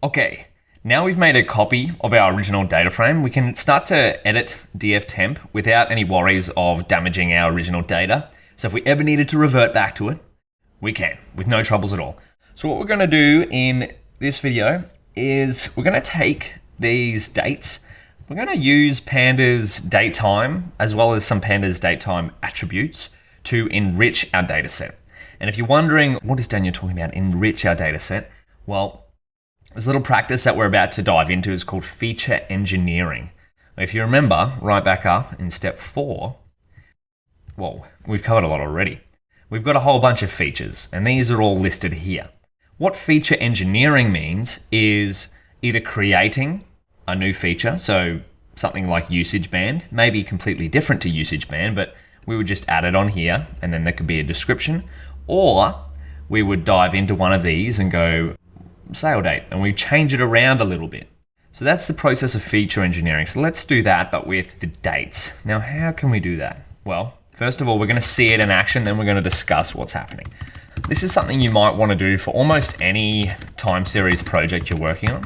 Okay, now we've made a copy of our original data frame, we can start to edit dftemp without any worries of damaging our original data. So if we ever needed to revert back to it, we can, with no troubles at all. So what we're gonna do in this video is we're gonna take these dates, we're gonna use pandas datetime as well as some pandas datetime attributes to enrich our data set. And if you're wondering, what is Daniel talking about, enrich our data set? Well, this little practice that we're about to dive into is called feature engineering. If you remember, right back up in step 4, well, we've covered a lot already. We've got a whole bunch of features, and these are all listed here. What feature engineering means is either creating a new feature, so something like usage band, maybe completely different to usage band, but we would just add it on here, and then there could be a description, or we would dive into one of these and go, sale date, and we change it around a little bit. So that's the process of feature engineering. So let's do that, but with the dates. Now, how can we do that? Well, first of all, we're going to see it in action, then we're going to discuss what's happening. This is something you might want to do for almost any time series project you're working on.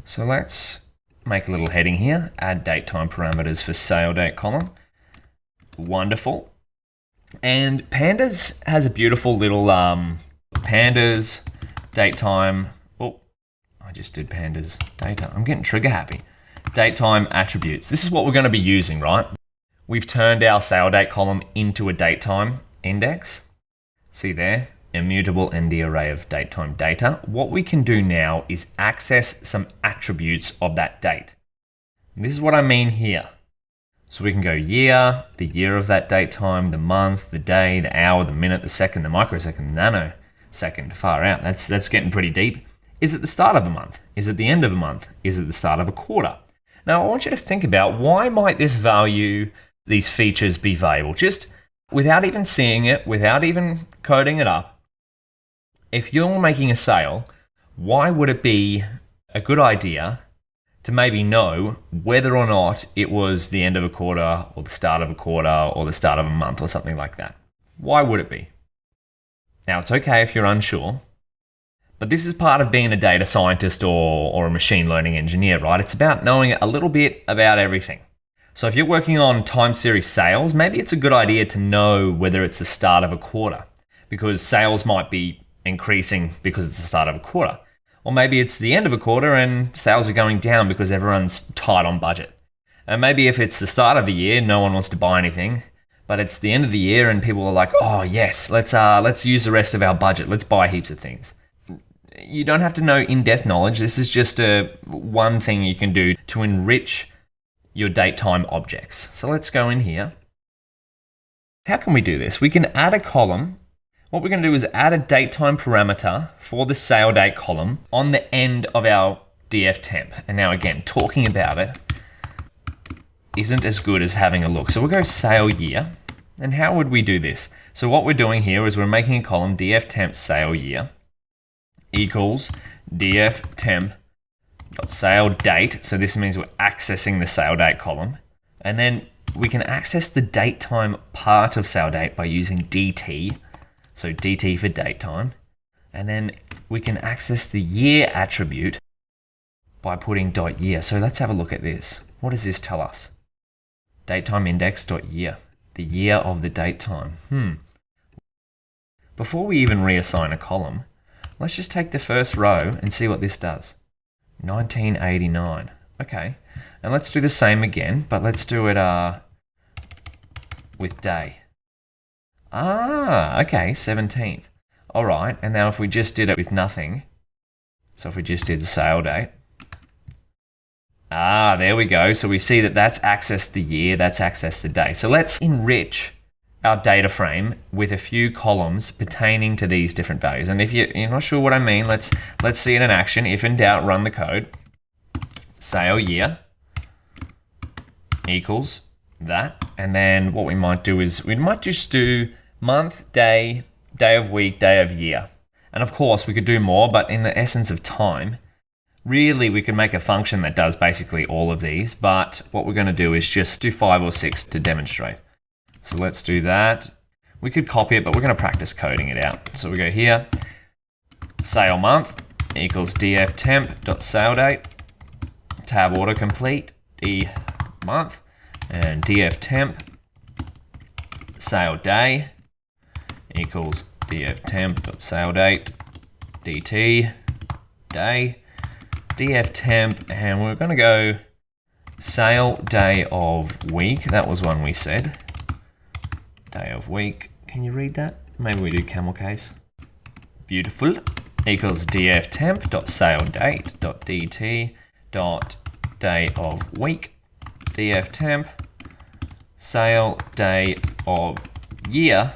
So let's make a little heading here, add date time parameters for sale date column. Wonderful. And pandas has a beautiful little pandas date time. I just did pandas data. I'm getting trigger happy. Datetime attributes. This is what we're going to be using, right? We've turned our sale date column into a datetime index. See there, immutable ND array of datetime data. What we can do now is access some attributes of that date. And this is what I mean here. So we can go year, the year of that date time, the month, the day, the hour, the minute, the second, the microsecond, the nanosecond, far out. That's getting pretty deep. Is it the start of the month? Is it the end of a month? Is it the start of a quarter? Now, I want you to think about why might this value, these features be valuable? Just without even seeing it, without even coding it up, if you're making a sale, why would it be a good idea to maybe know whether or not it was the end of a quarter or the start of a quarter or the start of a month or something like that? Why would it be? Now, it's okay if you're unsure, but this is part of being a data scientist or a machine learning engineer, right? It's about knowing a little bit about everything. So if you're working on time series sales, maybe it's a good idea to know whether it's the start of a quarter, because sales might be increasing because it's the start of a quarter. Or maybe it's the end of a quarter and sales are going down because everyone's tight on budget. And maybe if it's the start of the year, no one wants to buy anything, but it's the end of the year and people are like, oh yes, let's use the rest of our budget. Let's buy heaps of things. You don't have to know in-depth knowledge. This is just one thing you can do to enrich your datetime objects. So let's go in here. How can we do this? We can add a column. What we're going to do is add a datetime parameter for the sale date column on the end of our dftemp. And now again, talking about it isn't as good as having a look. So we'll go sale year. And how would we do this? So what we're doing here is we're making a column dftemp sale year equals dftemp.sale date. So this means we're accessing the sale date column. And then we can access the date time part of sale date by using dt. So dt for date time. And then we can access the year attribute by putting .year. So let's have a look at this. What does this tell us? Datetime index.year, the year of the date time. Before we even reassign a column, let's just take the first row and see what this does. 1989. Okay, and let's do the same again, but let's do it with day. Okay, 17th. All right, and now if we just did it with nothing, so if we just did the sale date, there we go. So we see that that's accessed the year, that's accessed the day. So let's enrich our data frame with a few columns pertaining to these different values. And if you're not sure what I mean, let's see it in action. If in doubt, run the code. Sale year equals that. And then what we might do is we might just do month, day, day of week, day of year. And of course we could do more, but in the essence of time, really we could make a function that does basically all of these. But what we're going to do is just do 5 or 6 to demonstrate. So let's do that. We could copy it, but we're going to practice coding it out. So we go here, sale month, equals dftemp.saledate, tab autocomplete, d month, and dftemp sale day equals dftemp.saledate, dt day, dftemp, and we're going to go sale day of week. That was one we said. Day of week. Can you read that? Maybe we do camel case. Beautiful. Equals dftemp.saledate.dt.day of week. dftemp sale day of year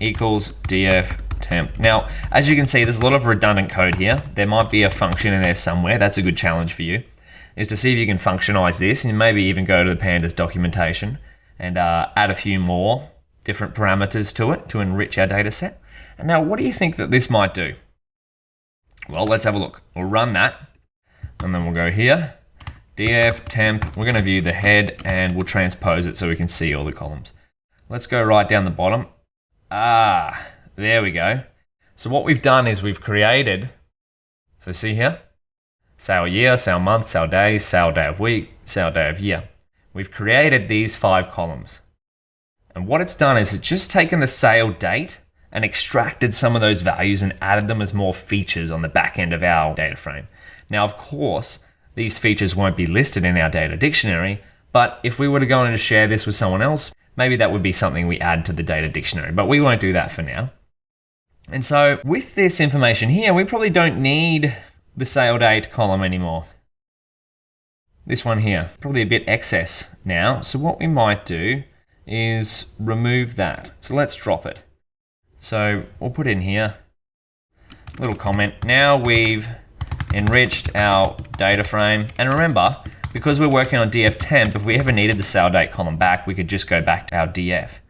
equals dftemp. Now, as you can see, there's a lot of redundant code here. There might be a function in there somewhere. That's a good challenge for you, is to see if you can functionize this and maybe even go to the pandas documentation and add a few more different parameters to it to enrich our data set. And now, what do you think that this might do? Well, let's have a look. We'll run that, and then we'll go here, dftemp. We're going to view the head, and we'll transpose it so we can see all the columns. Let's go right down the bottom. There we go. So what we've done is we've created, so see here, sale year, sale month, sale day of week, sale day of year. We've created these 5 columns. And what it's done is it's just taken the sale date and extracted some of those values and added them as more features on the back end of our data frame. Now, of course, these features won't be listed in our data dictionary, but if we were to go in and share this with someone else, maybe that would be something we add to the data dictionary, but we won't do that for now. And so with this information here, we probably don't need the sale date column anymore. This one here, probably a bit excess now. So what we might do is remove that. So let's drop it. So we'll put in here a little comment. Now we've enriched our data frame. And remember, because we're working on dftemp, if we ever needed the sale date column back, we could just go back to our df,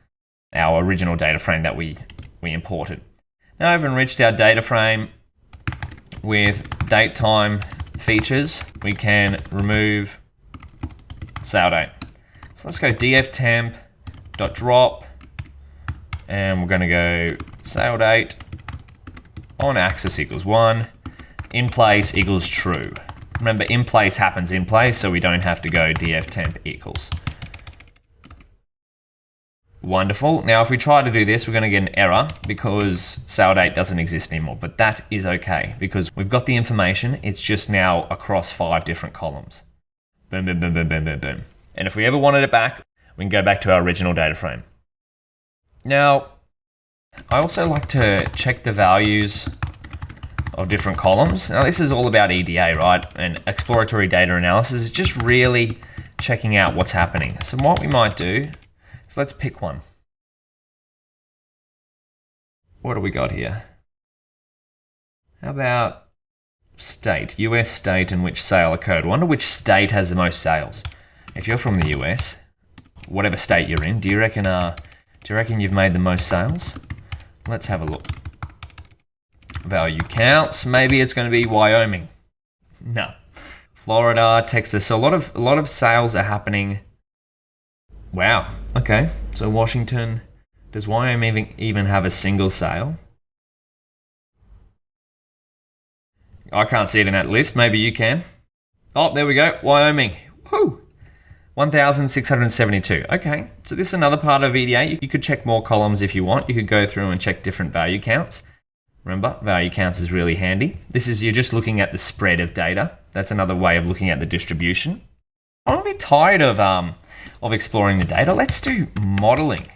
our original data frame that we imported. Now I've enriched our data frame with date time features. We can remove sale date. So let's go dftemp.drop, and we're going to go sale date on axis equals 1, in place equals true. Remember, in place happens in place, so we don't have to go dftemp equals. Wonderful. Now, if we try to do this, we're going to get an error because sale date doesn't exist anymore, but that is okay because we've got the information. It's just now across 5 different columns. Boom, boom, boom, boom, boom, boom, boom. And if we ever wanted it back, we can go back to our original data frame. Now, I also like to check the values of different columns. Now, this is all about EDA, right? And exploratory data analysis is just really checking out what's happening. So what we might do is let's pick one. What do we got here? How about state, US state in which sale occurred? I wonder which state has the most sales. If you're from the US, whatever state you're in, do you reckon you've made the most sales? Let's have a look. Value counts. Maybe it's going to be Wyoming. No. Florida, Texas. So a lot of sales are happening. Wow. Okay. So Washington. Does Wyoming even have a single sale? I can't see it in that list. Maybe you can. Oh, there we go. Wyoming. Woo! 1,672. Okay, so this is another part of EDA. You could check more columns if you want. You could go through and check different value counts. Remember, value counts is really handy. This is, you're just looking at the spread of data. That's another way of looking at the distribution. I'm a bit tired of exploring the data. Let's do modeling.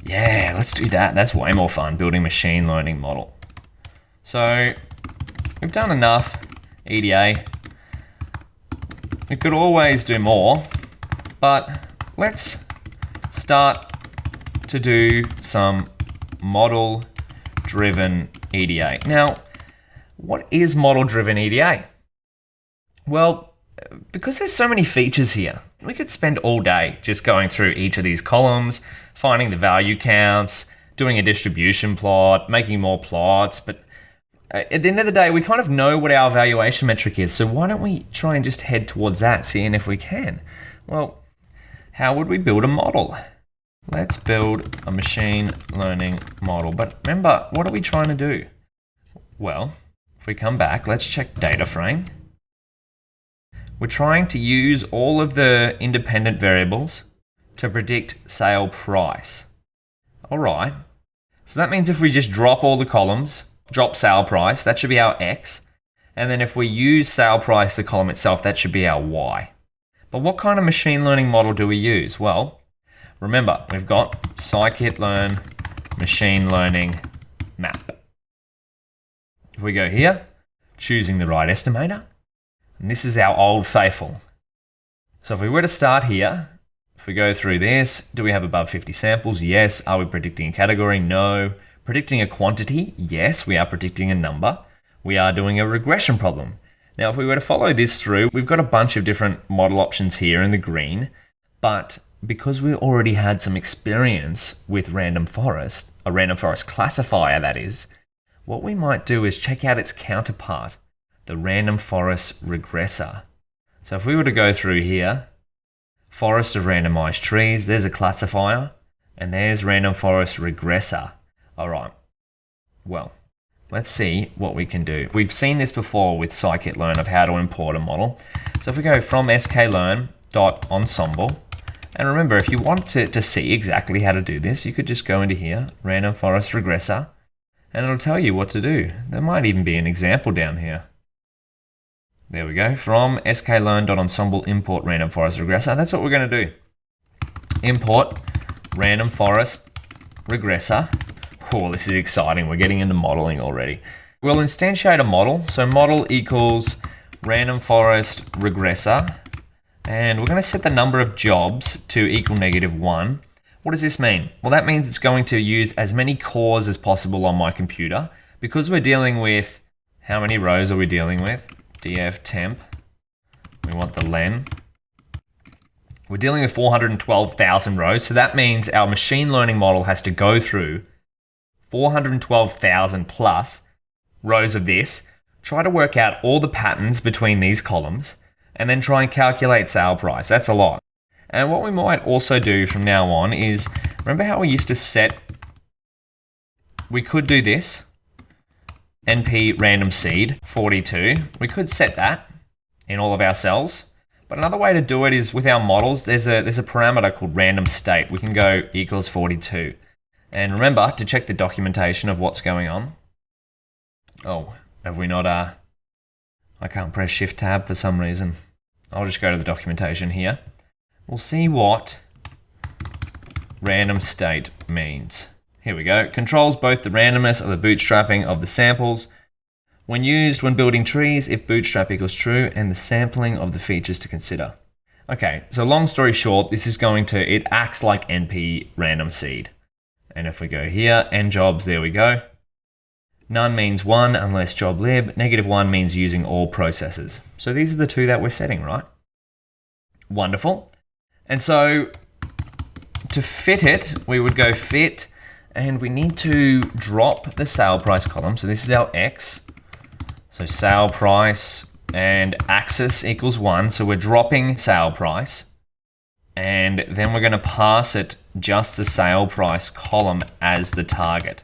Yeah, let's do that. That's way more fun, building machine learning model. So we've done enough EDA. We could always do more, but let's start to do some model-driven EDA. Now, what is model-driven EDA? Well, because there's so many features here, we could spend all day just going through each of these columns, finding the value counts, doing a distribution plot, making more plots, but at the end of the day, we kind of know what our evaluation metric is, so why don't we try and just head towards that, seeing if we can? Well, how would we build a model? Let's build a machine learning model. But remember, what are we trying to do? Well, If we come back, let's check data frame. We're trying to use all of the independent variables to predict sale price. All right. So that means if we just drop all the columns, drop sale price, that should be our X. And then if we use sale price, the column itself, that should be our Y. But what kind of machine learning model do we use? Well, remember, we've got scikit-learn machine learning map. If we go here, choosing the right estimator, and this is our old faithful. So if we were to start here, if we go through this, do we have above 50 samples? Yes. Are we predicting a category? No. Predicting a quantity? Yes, we are predicting a number. We are doing a regression problem. Now, if we were to follow this through, we've got a bunch of different model options here in the green, but because we already had some experience with random forest, a random forest classifier that is, what we might do is check out its counterpart, the random forest regressor. So if we were to go through here, forest of randomized trees, there's a classifier, and there's random forest regressor. All right, well, let's see what we can do. We've seen this before with scikit-learn of how to import a model. So if we go from sklearn.ensemble, and remember, if you want to see exactly how to do this, you could just go into here, random forest regressor, and it'll tell you what to do. There might even be an example down here. There we go, from sklearn.ensemble import random forest regressor. That's what we're going to do. Import random forest regressor. Oh, this is exciting. We're getting into modeling already. We'll instantiate a model. So model equals random forest regressor. And we're going to set the number of jobs to equal -1. What does this mean? Well, that means it's going to use as many cores as possible on my computer. Because we're dealing with, how many rows are we dealing with? df temp. We want the len. We're dealing with 412,000 rows. So that means our machine learning model has to go through 412,000 plus rows of this, try to work out all the patterns between these columns, and then try and calculate sale price. That's a lot. And what we might also do from now on is, remember how we used to set, we could do this, NP random seed 42. We could set that in all of our cells. But another way to do it is with our models, there's a parameter called random state. We can go equals 42. And remember to check the documentation of what's going on. Oh, have we not, I can't press Shift Tab for some reason. I'll just go to the documentation here. We'll see what random state means. Here we go. Controls both the randomness of the bootstrapping of the samples when used when building trees if bootstrap equals true, and the sampling of the features to consider. Okay, so long story short, this is it acts like NP random seed. And if we go here, njobs, there we go. None means 1 unless job lib. -1 means using all processes. So these are the two that we're setting, right? Wonderful. And so to fit it, we would go fit, and we need to drop the sale price column. So this is our X. So sale price and axis equals 1. So we're dropping sale price. And then we're going to pass it just the sale price column as the target.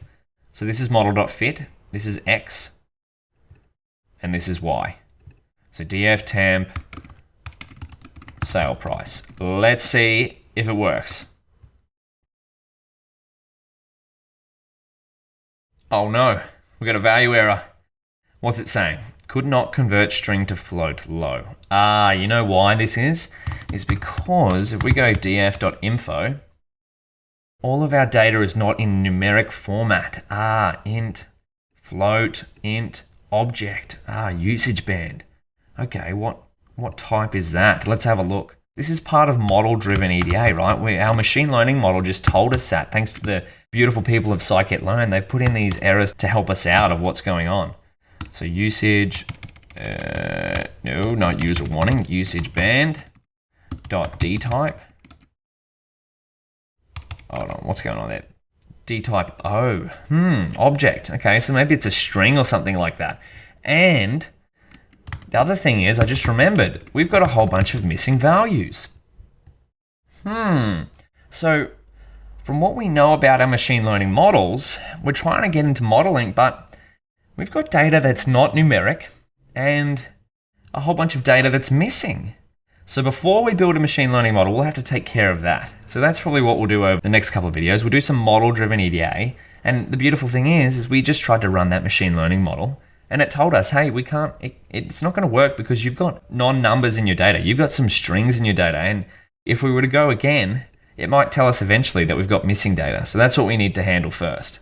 So this is model.fit, this is X, and this is Y. So df temp sale price. Let's see if it works. Oh no, we got a value error. What's it saying? Could not convert string to float low. Ah, you know why this is? Is because if we go df.info, all of our data is not in numeric format. Ah, int, float, int, object, usage band. Okay, what type is that? Let's have a look. This is part of model-driven EDA, right? Our machine learning model just told us that, thanks to the beautiful people of scikit-learn. They've put in these errors to help us out of what's going on. So usage, no, not user warning, usage band dot dtype. Hold on, what's going on there? Dtype O, object. Okay, so maybe it's a string or something like that. And the other thing is, I just remembered, we've got a whole bunch of missing values. So from what we know about our machine learning models, we're trying to get into modeling, but we've got data that's not numeric and a whole bunch of data that's missing. So before we build a machine learning model, we'll have to take care of that. So that's probably what we'll do over the next couple of videos. We'll do some model-driven EDA. And the beautiful thing is we just tried to run that machine learning model and it told us, hey, we can't, it's not going to work because you've got non-numbers in your data. You've got some strings in your data. And if we were to go again, it might tell us eventually that we've got missing data. So that's what we need to handle first.